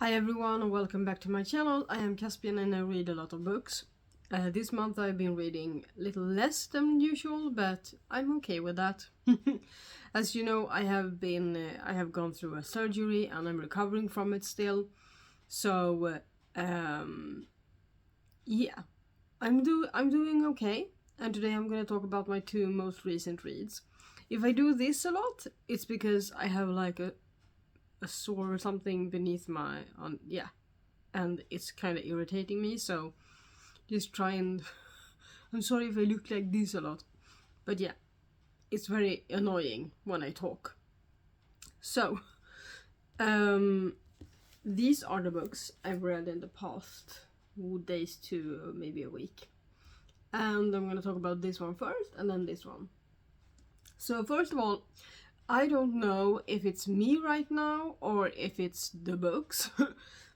Hi everyone and welcome back to my channel. I am Caspian and I read a lot of books. This month I've been reading a little less than usual, but I'm okay with that. As you know, I have gone through a surgery and I'm recovering from it still. So yeah, I'm doing okay. And today I'm going to talk about my two most recent reads. If I do this a lot, it's because I have like a sore or something beneath my and it's kind of irritating me, so just try and I'm sorry if I look like this a lot, but yeah, it's very annoying when I talk. So these are the books I've read in the past days to maybe a week, and I'm gonna talk about this one first and then this one. So first of all, I don't know if it's me right now or if it's the books,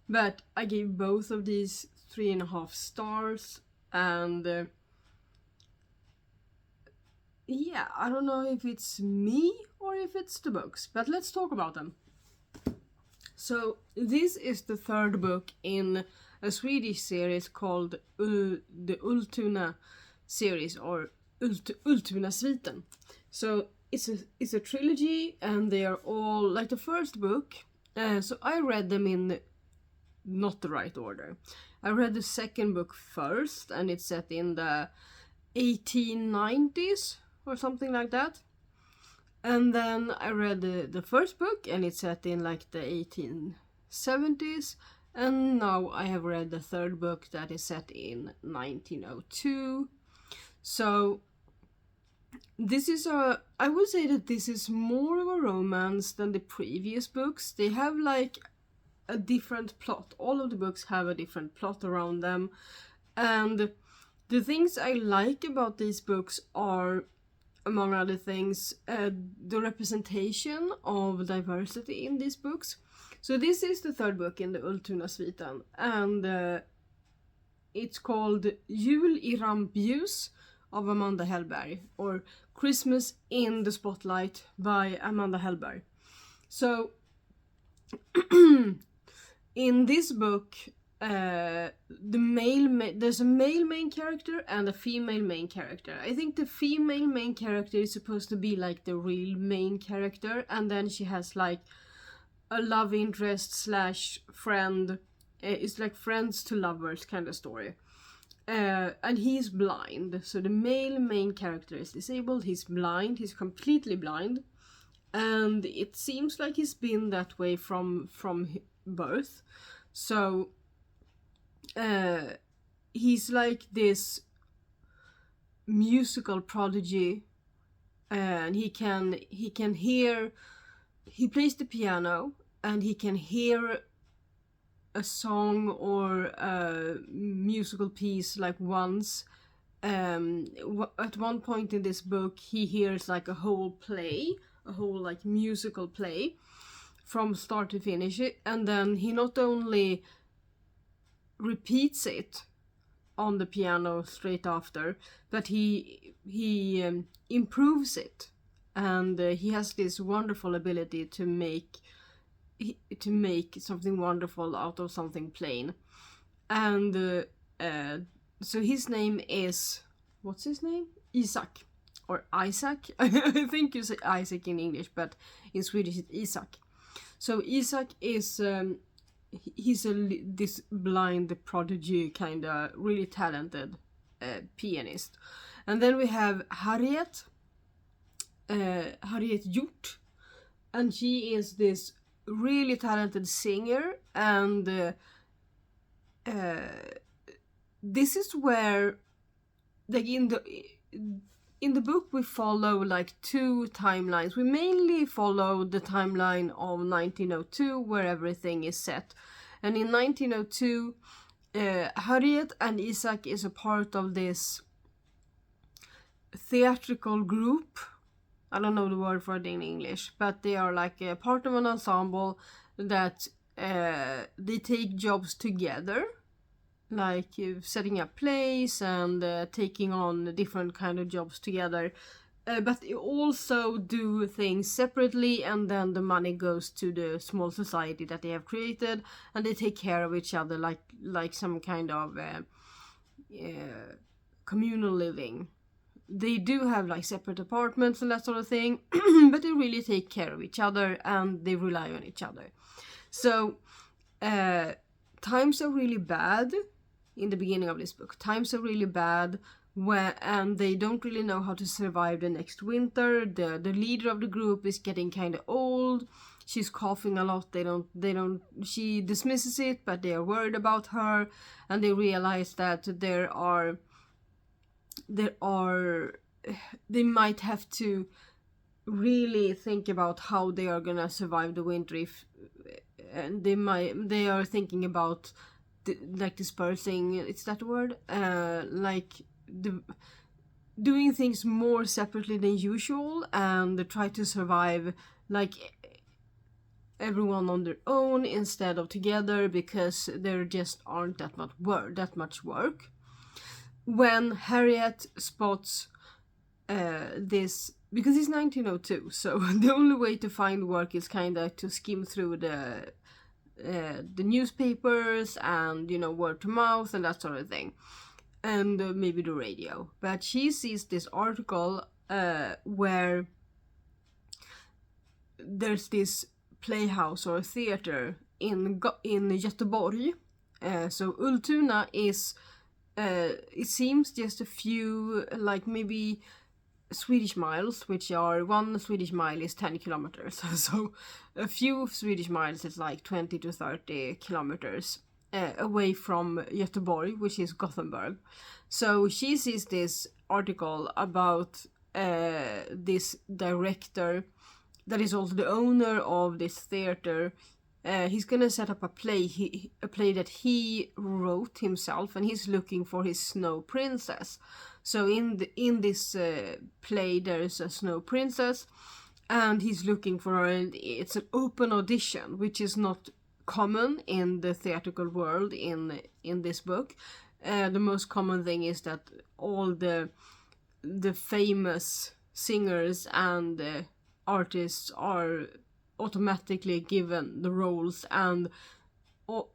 but I gave both of these 3.5 stars, and yeah, I don't know if it's me or if it's the books, but let's talk about them. So this is the third book in a Swedish series called the Ulltuna series, or Ulltunasviten. So it's a trilogy, and they are all like the first book. So I read them in not the right order. I read the second book first, and it's set in the 1890s or something like that. And then I read the first book, and it's set in like the 1870s. And now I have read the third book that is set in 1902. So I would say that this is more of a romance than the previous books. They have like a different plot. All of the books have a different plot around them. And the things I like about these books are, among other things, the representation of diversity in these books. So this is the third book in the Ulltunasviten, and it's called Jul I rampljus of Amanda Hellberg, or Christmas in the Spotlight by Amanda Hellberg. So in this book, there's a male main character and a female main character. I think the female main character is supposed to be like the real main character, and then she has like a love interest slash friend. It's like friends to lovers kind of story. And he's blind, so the male main character is disabled. He's blind, he's completely blind, and it seems like he's been that way from birth. So he's like this musical prodigy, and he can hear. He plays the piano, and he can hear a song or a musical piece like once. At one point in this book, he hears like a whole like musical play from start to finish, and then he not only repeats it on the piano straight after, but he improves it, and he has this wonderful ability to make something wonderful out of something plain. And so his name is, what's his name? Isaac, or Isaac. I think you say Isaac in English, but in Swedish it's Isaac. So Isaac is this blind prodigy, kind of really talented pianist. And then we have Harriet Hjort, and she is this really talented singer, and this is where, like, in the book we follow like two timelines. We mainly follow the timeline of 1902, where everything is set, and in 1902 Harriet and Isaac is a part of this theatrical group. I don't know the word for it in English, but they are like a part of an ensemble that they take jobs together, like setting up plays and taking on different kind of jobs together but they also do things separately, and then the money goes to the small society that they have created, and they take care of each other like some kind of communal living. They do have like separate apartments and that sort of thing, but they really take care of each other and they rely on each other. So times are really bad in the beginning of this book. Times are really bad and they don't really know how to survive the next winter. The leader of the group is getting kind of old. She's coughing a lot. She dismisses it, but they are worried about her, and they realize that they might have to really think about how they are gonna survive the winter and they are thinking about dispersing, it's that word, doing things more separately than usual, and try to survive everyone on their own instead of together, because there just aren't that much work. When Harriet spots this, because it's 1902, so the only way to find work is kind of to skim through the newspapers and word to mouth and that sort of thing, and maybe the radio. But she sees this article where there's this playhouse or theater in Göteborg. So Ulltuna is it seems just a few, maybe Swedish miles, which are, 1 Swedish mile is 10 kilometers. So a few Swedish miles is 20 to 30 kilometers away from Göteborg, which is Gothenburg. So she sees this article about this director that is also the owner of this theater. He's gonna set up a play that he wrote himself, and he's looking for his snow princess. So in this play there's a snow princess, and he's looking for her, and it's an open audition, which is not common in the theatrical world in this book. The most common thing is that all the famous singers and artists are automatically given the roles, and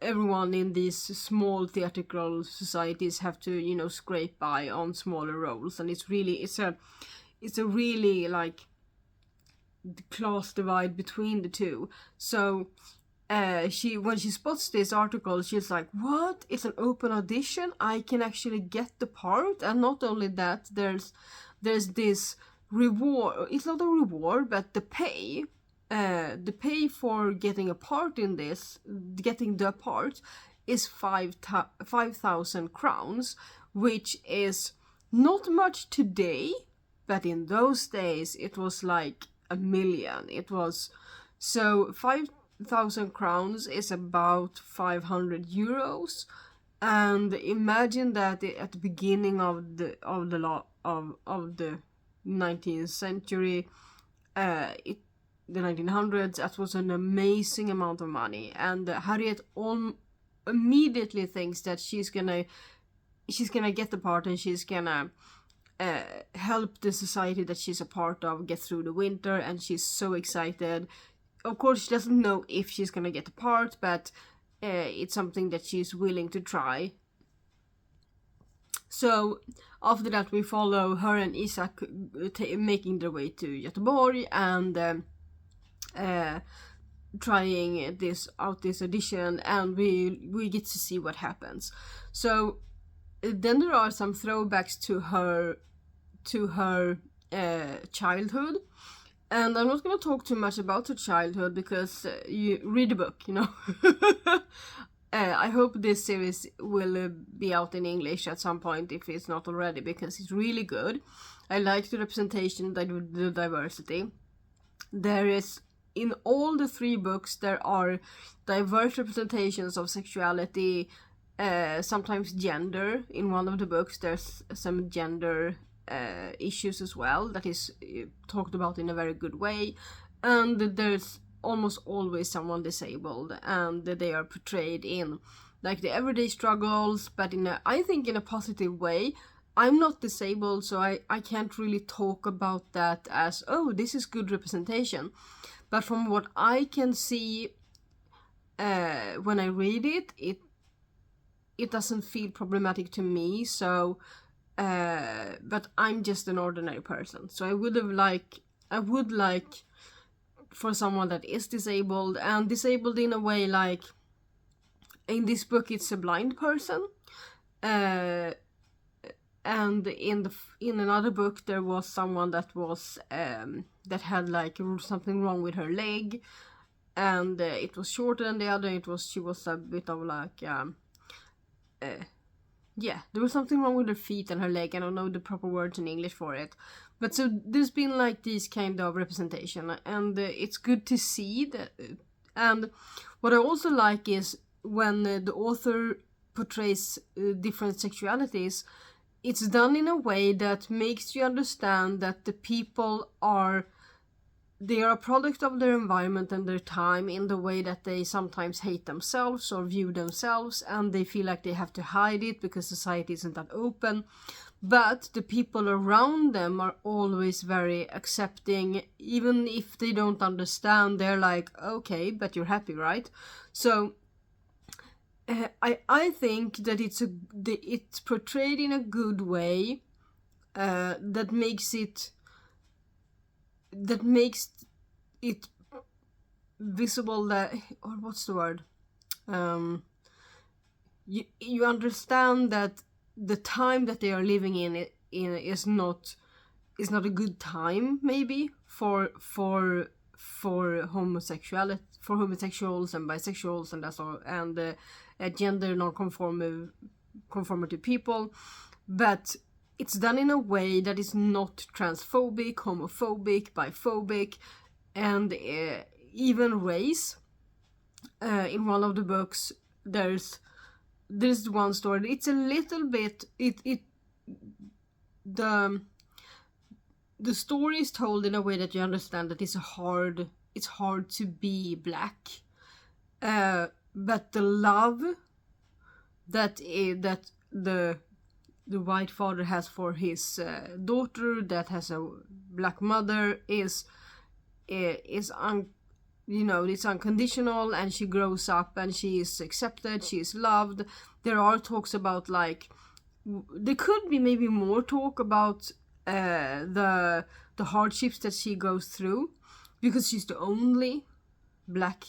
everyone in these small theatrical societies have to scrape by on smaller roles, and it's a really class divide between the two. So when she spots this article, she's like, what? It's an open audition? I can actually get the part? And not only that, there's this reward. It's not a reward, but the pay for getting a part in this, getting the part, is 5,000 crowns, which is not much today, but in those days it was like 1 million. It was, so 5,000 crowns is about 500 euros, and imagine that at the beginning of the 19th century, the 1900s, that was an amazing amount of money. And Harriet immediately thinks that she's gonna get the part, and she's gonna help the society that she's a part of get through the winter, and she's so excited. Of course, she doesn't know if she's gonna get the part, but it's something that she's willing to try. So after that, we follow her and Isaac making their way to Göteborg and trying this audition, and we get to see what happens. So then there are some throwbacks to her childhood, and I'm not going to talk too much about her childhood because you read the book, I hope this series will be out in English at some point if it's not already, because it's really good. I like the representation, the diversity. There is, in all the 3 books, there are diverse representations of sexuality, sometimes gender. In one of the books there's some gender issues as well that is talked about in a very good way, and there's almost always someone disabled, and they are portrayed in the everyday struggles, but I think in a positive way. I'm not disabled, so I can't really talk about that as, oh, this is good representation. But from what I can see when I read it, it doesn't feel problematic to me. So, but I'm just an ordinary person. So I would like for someone that is disabled, and disabled in a way like, in this book it's a blind person. And in another book there was someone that was that had like something wrong with her leg, and it was shorter than the other. She was a bit of like yeah, there was something wrong with her feet and her leg. I don't know the proper words in English for it, but so there's been like these kind of representation, and it's good to see that. And what I also like is when the author portrays different sexualities, it's done in a way that makes you understand that the people they are a product of their environment and their time, in the way that they sometimes hate themselves or view themselves, and they feel like they have to hide it because society isn't that open. But the people around them are always very accepting, even if they don't understand. They're like, okay, but you're happy, right? So I think that it's portrayed in a good way that makes it visible, that, or what's the word? You understand that the time that they are living in is not a good time, maybe for homosexuals and bisexuals and that's all, and gender non-conformity people, but it's done in a way that is not transphobic, homophobic, biphobic, and even race. In one of the books, there's one story. It's a little bit the story is told in a way that you understand that it's hard to be black, but the love that the white father has for his daughter that has a black mother is it's unconditional, and she grows up and she is accepted, she is loved. There are talks about, like, there could be maybe more talk about the hardships that she goes through, because she's the only black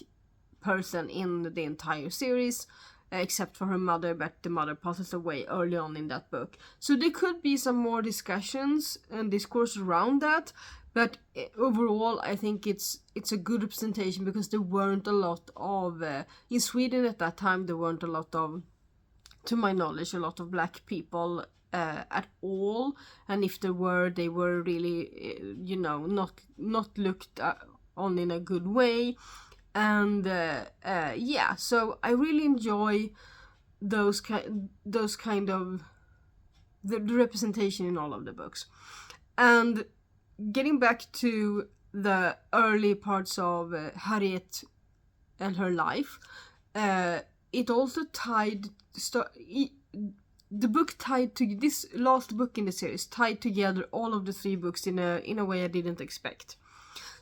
person in the entire series, except for her mother, but the mother passes away early on in that book. So there could be some more discussions and discourse around that, but overall I think it's a good representation, because there weren't a lot of in Sweden at that time, there weren't a lot of, to my knowledge, a lot of black people at all, and if there were, they were really not looked on in a good way. And yeah, so I really enjoy those kind of the representation in all of the books. And getting back to the early parts of Harriet and her life, it also the book tied to this last book in the series tied together all of the three books in a way I didn't expect.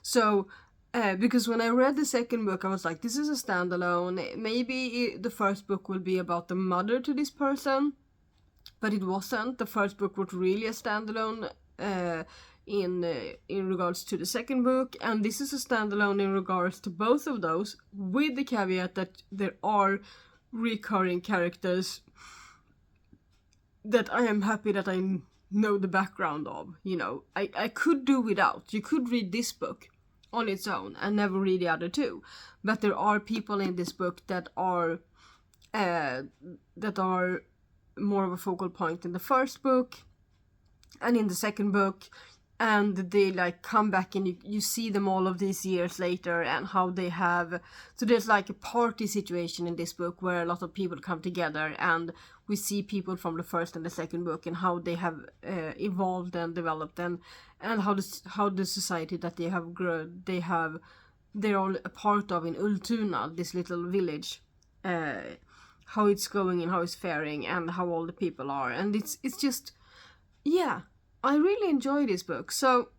So because when I read the second book, I was like, this is a standalone. Maybe the first book will be about the mother to this person, but it wasn't. The first book was really a standalone in regards to the second book, and this is a standalone in regards to both of those, with the caveat that there are recurring characters that I am happy that I know the background of. I could do without. You could read this book on its own and never read the other two, but there are people in this book that are more of a focal point in the first book and in the second book, and they like come back, and you see them all of these years later, and how they have, so there's like a party situation in this book where a lot of people come together, and we see people from the first and the second book and how they have evolved and developed, and how the society that they have grown, they're all a part of in Ulltuna, this little village, how it's going and how it's faring and how all the people are, and it's just yeah, I really enjoy this book. So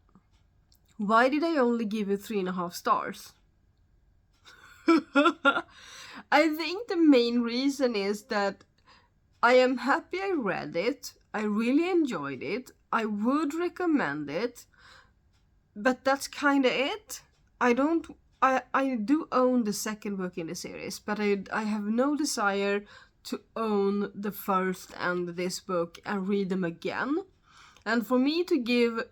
why did I only give it 3.5 stars? I think the main reason is that I am happy I read it. I really enjoyed it. I would recommend it. But that's kind of it. I do own the second book in the series, but I have no desire to own the first and this book and read them again. And for me to give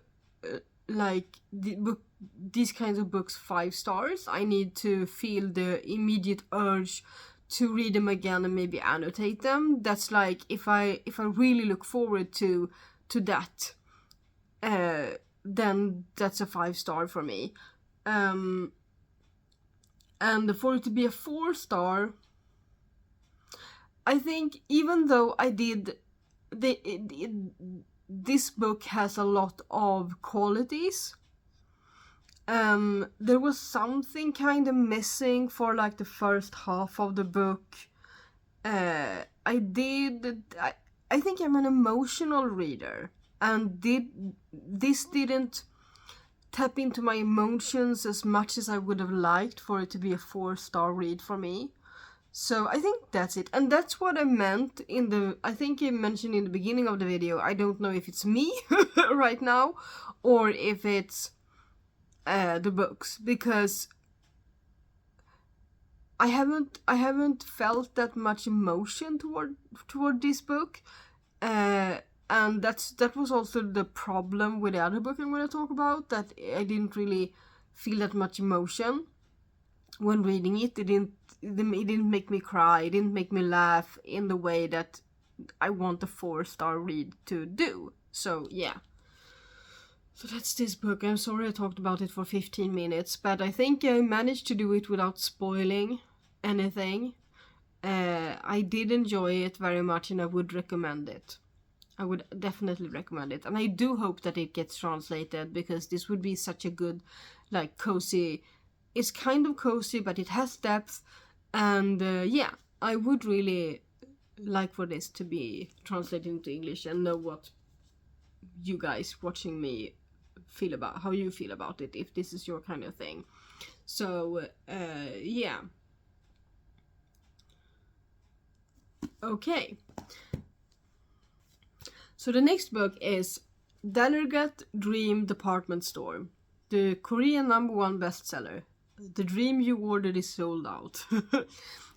these kinds of books 5 stars, I need to feel the immediate urge to read them again and maybe annotate them. That's like if I really look forward to that, then that's a 5 star for me. And for it to be a 4 star, I think even though this book has a lot of qualities, there was something kind of missing for like the first half of the book. I think I'm an emotional reader, and this didn't tap into my emotions as much as I would have liked for it to be a 4 star read for me. So I think that's it, and that's what I meant I think I mentioned in the beginning of the video. I don't know if it's me right now or if it's the books, because I haven't felt that much emotion toward this book, and that was also the problem with the other book I'm going to talk about, that I didn't really feel that much emotion when reading it. It didn't make me cry, it didn't make me laugh in the way that I want a 4 star read to do. So yeah. So that's this book. I'm sorry I talked about it for 15 minutes, but I think I managed to do it without spoiling anything. I did enjoy it very much, and I would recommend it. I would definitely recommend it. And I do hope that it gets translated, because this would be such a good, like, cozy... It's kind of cozy, but it has depth. And yeah, I would really like for this to be translated into English, and know what you guys watching me feel about, how you feel about it, if this is your kind of thing. So yeah. Okay. So the next book is Dallergut Dream Department Store, the Korean #1 bestseller. The dream you ordered is sold out.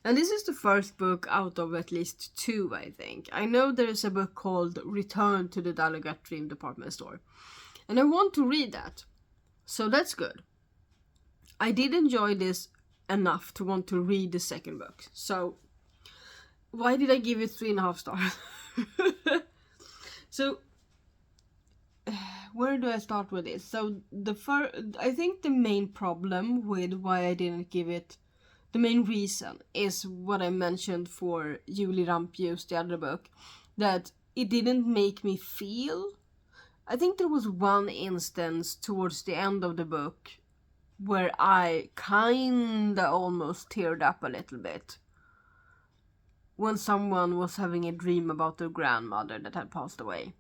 And this is the first book out of at least 2, I think. I know there is a book called Return to the Dallergut Dream Department Store, and I want to read that. So that's good. I did enjoy this enough to want to read the second book. So why did I give it 3.5 stars? So where do I start with this? So I think the main problem with why I didn't give it, the main reason, is what I mentioned for rampljus, the other book, that it didn't make me feel. I think there was one instance towards the end of the book where I kinda almost teared up a little bit, when someone was having a dream about their grandmother that had passed away.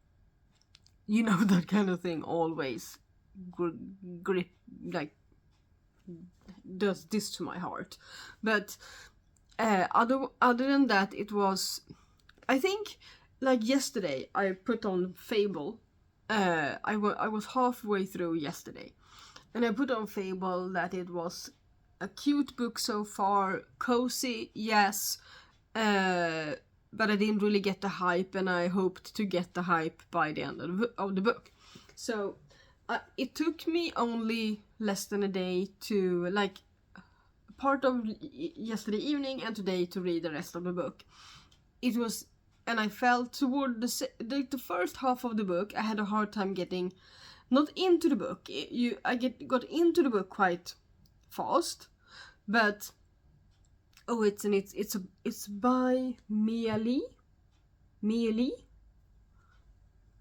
You know, that kind of thing always does this to my heart. But other than that, it was, I think, like yesterday I put on Fable. I was halfway through yesterday, and I put on Fable that it was a cute book so far, cozy, yes, but I didn't really get the hype, and I hoped to get the hype by the end of the book. So it took me only less than a day to, like, part of yesterday evening and today, to read the rest of the book. It was, and I felt toward the first half of the book, I had a hard time getting, not into the book. I got into the book quite fast, but it's by Miye Lee,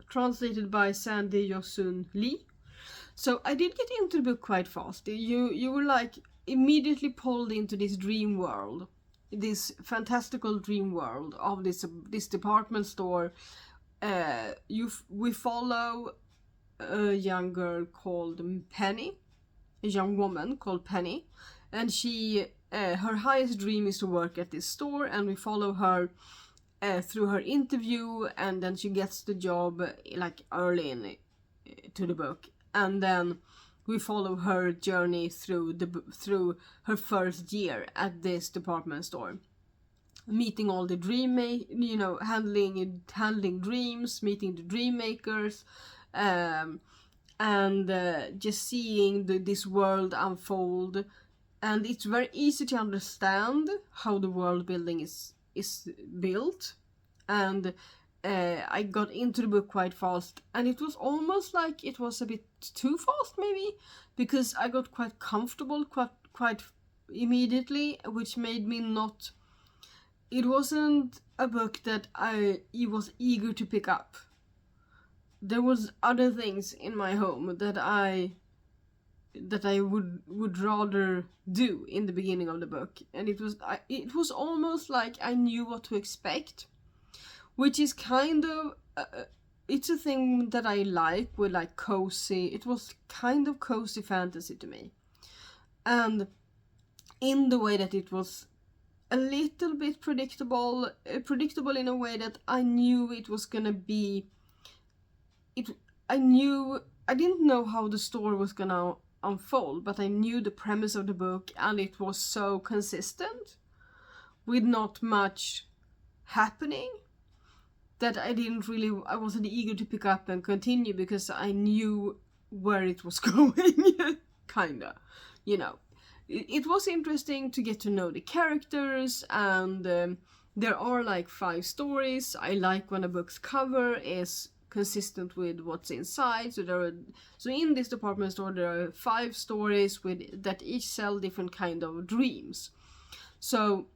translated by Sandy Joosun Lee. So I did get into the book quite fast. You were like immediately pulled into this dream world, this fantastical dream world of this department store, we follow a young girl called Penny, a young woman called Penny, and she her highest dream is to work at this store, and we follow her through her interview, and then she gets the job like early in to the book, and then we follow her journey through her first year at this department store, meeting all the handling dreams, meeting the dream makers, and just seeing this world unfold. And it's very easy to understand how the world building is built, and I got into the book quite fast, and it was almost like it was a bit too fast maybe, because I got quite comfortable quite immediately, which made me not... It wasn't a book that I was eager to pick up. There was other things in my home that I would rather do in the beginning of the book, and it was almost like I knew what to expect, which is kind of it's a thing that I like with like cozy. It was kind of cozy fantasy to me, and in the way that it was a little bit predictable in a way that I knew it was gonna be. I didn't know how the story was gonna unfold, but I knew the premise of the book, and it was so consistent with not much happening that I wasn't eager to pick up and continue, because I knew where it was going. Kinda, it was interesting to get to know the characters, and there are like 5 stories. I like when a book's cover is consistent with what's inside. So in this department store there are 5 stories that each sell different kind of dreams. So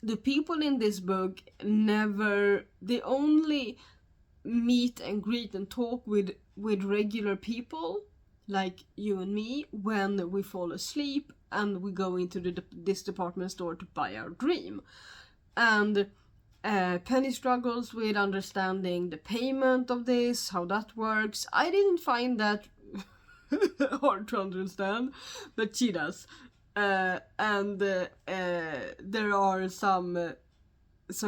the people in this book they only meet and greet and talk with regular people like you and me when we fall asleep and we go into this department store to buy our dream. And Penny struggles with understanding the payment of this, how that works. I didn't find that hard to understand, but she does. And there are some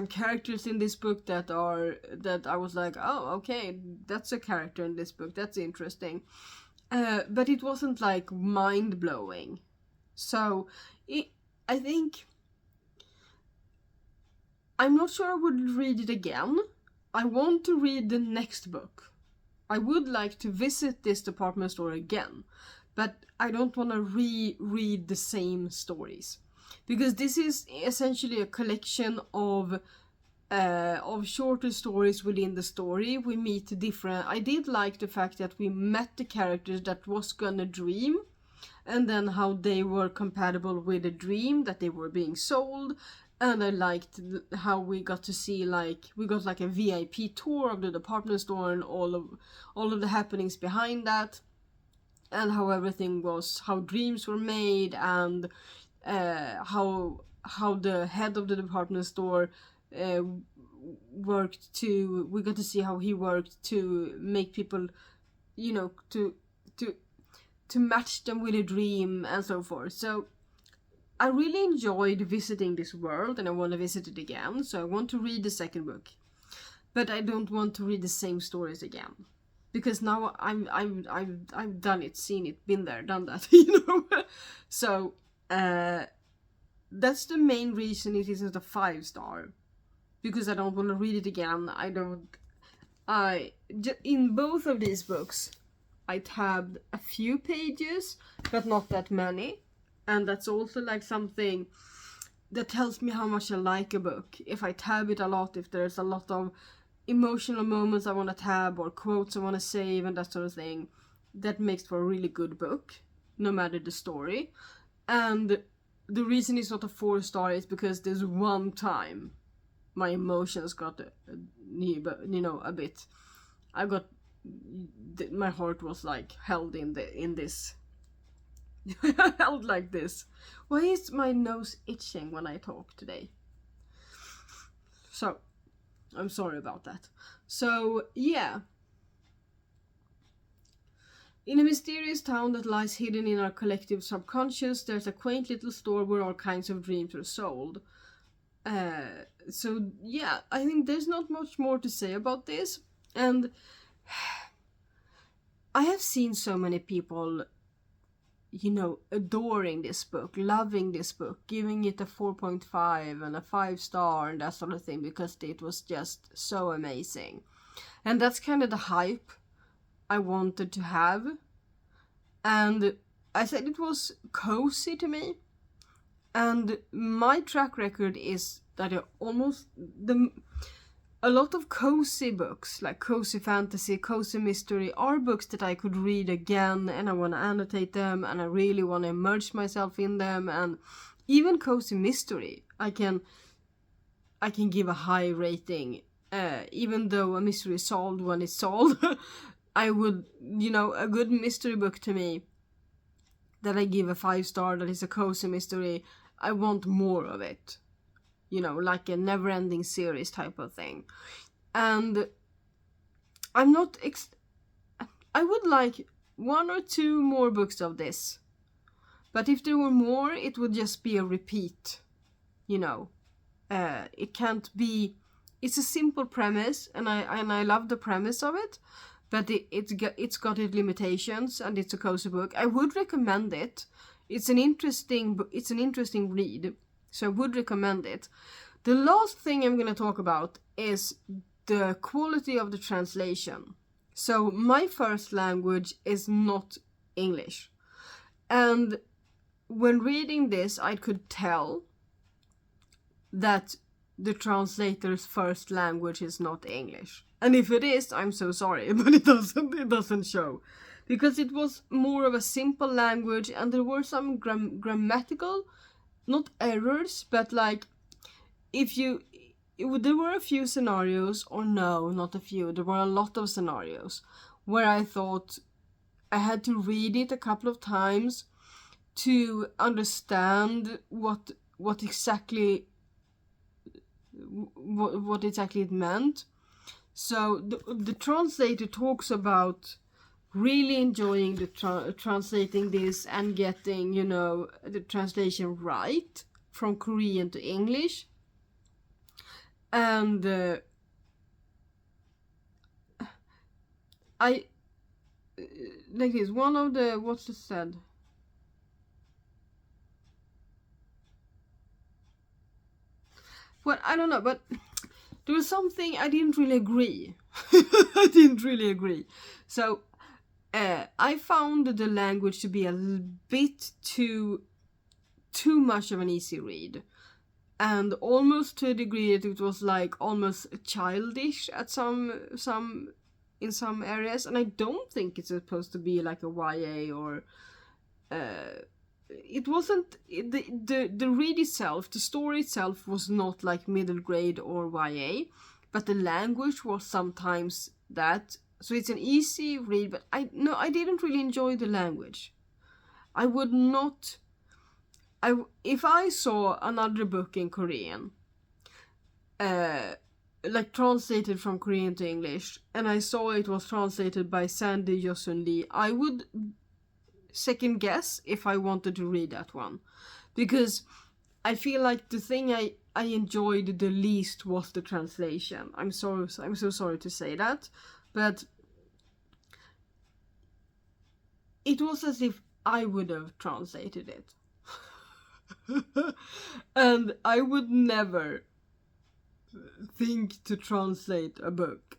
characters in this book that I was like, oh, okay, that's a character in this book, that's interesting. But it wasn't like mind-blowing. So I think I'm not sure I would read it again. I want to read the next book. I would like to visit this department store again, but I don't want to reread the same stories, because this is essentially a collection of shorter stories within the story. We meet different... I did like the fact that we met the characters that was gonna dream, and then how they were compatible with the dream that they were being sold. And I liked how we got to see, we got a VIP tour of the department store and all of the happenings behind that, and how everything was, how dreams were made, and how the head of the department store worked to... We got to see how he worked to make people, to match them with a dream and so forth. So I really enjoyed visiting this world, and I want to visit it again. So I want to read the second book, but I don't want to read the same stories again, because now I've done it, seen it, been there, done that, So that's the main reason it isn't a 5-star, because I don't want to read it again. In both of these books, I tabbed a few pages, but not that many. And that's also something that tells me how much I like a book. If I tab it a lot, if there's a lot of emotional moments I want to tab, or quotes I want to save and that sort of thing, that makes for a really good book, no matter the story. And the reason it's not a 4-star is because there's one time my emotions got a bit... my heart was held in this... held like this. Why is my nose itching when I talk today? So, I'm sorry about that. So, yeah. In a mysterious town that lies hidden in our collective subconscious, there's a quaint little store where all kinds of dreams are sold. So, yeah, I think there's not much more to say about this. And I have seen so many people, adoring this book, loving this book, giving it a 4.5 and a 5-star and that sort of thing because it was just so amazing. And that's kind of the hype I wanted to have. And I said it was cozy to me. And my track record is that a lot of cozy books, like cozy fantasy, cozy mystery, are books that I could read again, and I want to annotate them, and I really want to immerse myself in them. And even cozy mystery, I can give a high rating, even though a mystery is solved when it's solved. I would, a good mystery book to me that I give a 5-star, that is a cozy mystery, I want more of it. Like a never-ending series type of thing. And I'm not... I would like 1 or 2 more books of this. But if there were more, it would just be a repeat. It can't be... It's a simple premise, and I love the premise of it. But it's got its limitations, and it's a cozy book. I would recommend it. It's an interesting read. So I would recommend it. The last thing I'm going to talk about is the quality of the translation. So my first language is not English. And when reading this, I could tell that the translator's first language is not English. And if it is, I'm so sorry, but it doesn't show. Because it was more of a simple language, and there were some grammatical, not errors, but like, there were a few scenarios, or no, not a few, there were a lot of scenarios, where I thought I had to read it a couple of times to understand what exactly it meant. So the translator talks about really enjoying the translating this and getting, the translation right from Korean to English. And I like this, one of the, what's it said? Well, I don't know, but there was something I didn't really agree. So I found the language to be a bit too much of an easy read, and almost to a degree that it was like almost childish at some in some areas. And I don't think it's supposed to be like a YA or it wasn't, the read itself, the story itself was not like middle grade or YA, but the language was sometimes that. So it's an easy read, but I didn't really enjoy the language. I would not... if I saw another book in Korean, like translated from Korean to English, and I saw it was translated by Sandy Joosun Lee, I would second guess if I wanted to read that one. Because I feel like the thing I enjoyed the least was the translation. I'm so sorry to say that, but it was as if I would have translated it. And I would never think to translate a book,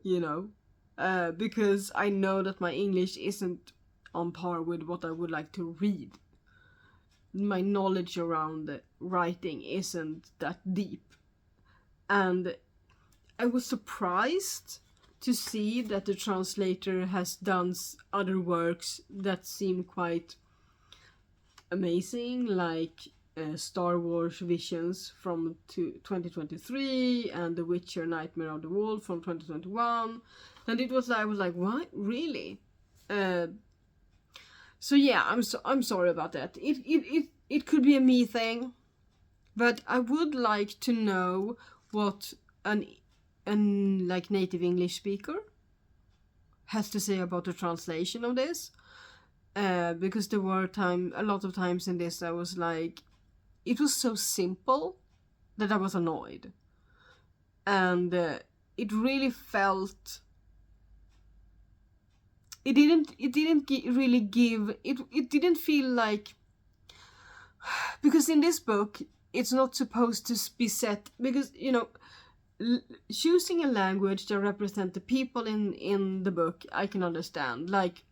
because I know that my English isn't on par with what I would like to read. My knowledge around writing isn't that deep. And I was surprised to see that the translator has done other works that seem quite amazing, like Star Wars Visions from 2023 and The Witcher Nightmare of the Wolf from 2021. And it was, I was like, what? Really? So yeah, I'm sorry about that. It could be a me thing, but I would like to know what an like native English speaker has to say about the translation of this. Because there were a lot of times in this I was like, it was so simple that I was annoyed. And it really felt... It didn't really give... It didn't feel like... Because in this book, it's not supposed to be set... Because, you know, choosing a language that represents the people in the book, I can understand. Like...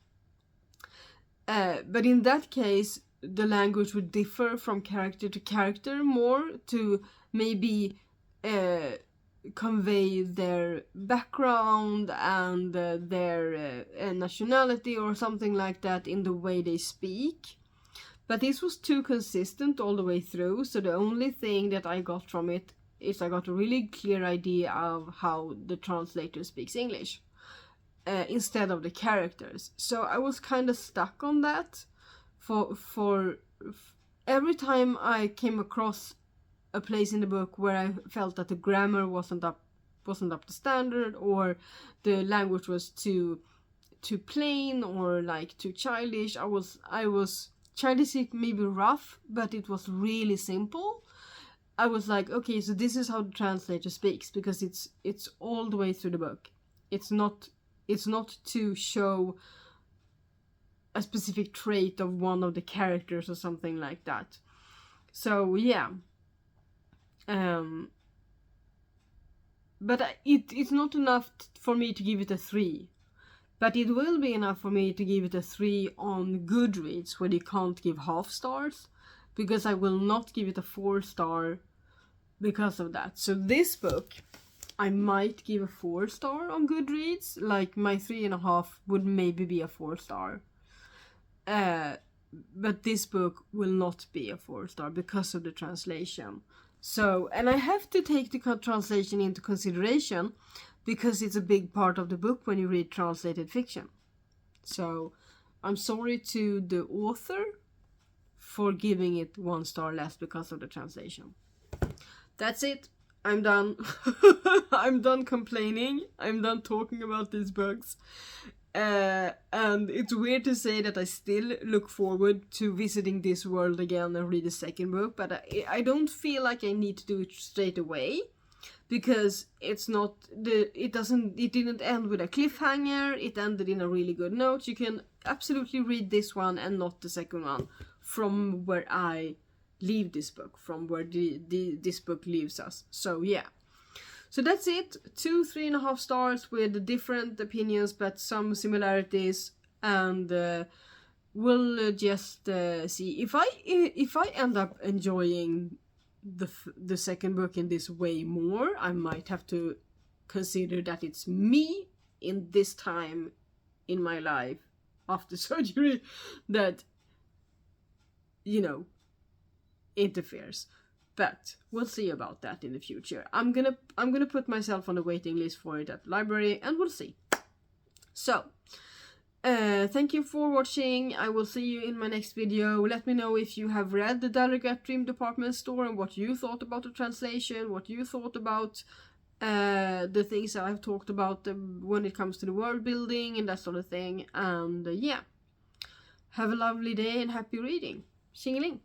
but in that case, the language would differ from character to character more to maybe convey their background and their nationality or something like that in the way they speak. But this was too consistent all the way through, so the only thing that I got from it is I got a really clear idea of how the translator speaks English. Instead of the characters. So I was kind of stuck on that for every time I came across a place in the book where I felt that the grammar wasn't up to standard, or the language was too plain or like too childish. I was childish, maybe rough, but it was really simple. I was like, okay, so this is how the translator speaks, because it's all the way through the book. It's not to show a specific trait of one of the characters or something like that. So yeah. But it's not enough for me to give it a 3. But it will be enough for me to give it a 3 on Goodreads, where you can't give half stars. Because I will not give it a 4-star because of that. So this book, I might give a 4-star on Goodreads. Like my 3.5 would maybe be a 4-star. But this book will not be a 4-star because of the translation. So, and I have to take the translation into consideration because it's a big part of the book when you read translated fiction. So, I'm sorry to the author for giving it 1 star less because of the translation. That's it. I'm done. I'm done complaining. I'm done talking about these books. And it's weird to say that I still look forward to visiting this world again and read the second book, but I don't feel like I need to do it straight away, because it didn't end with a cliffhanger. It ended in a really good note. You can absolutely read this one and not the second one from where I leave this book, from where this book leaves us. So yeah. So that's it. 2 3.5 stars with different opinions but some similarities, and we'll just see if I end up enjoying the second book in this way more. I might have to consider that it's me in this time in my life after surgery that, you know, interferes. But we'll see about that in the future. I'm gonna put myself on the waiting list for it at the library, and we'll see. So, thank you for watching. I will see you in my next video. Let me know if you have read the Dallergut Dream Department Store and what you thought about the translation, what you thought about the things that I've talked about when it comes to the world building and that sort of thing. And yeah, have a lovely day and happy reading. Xingling.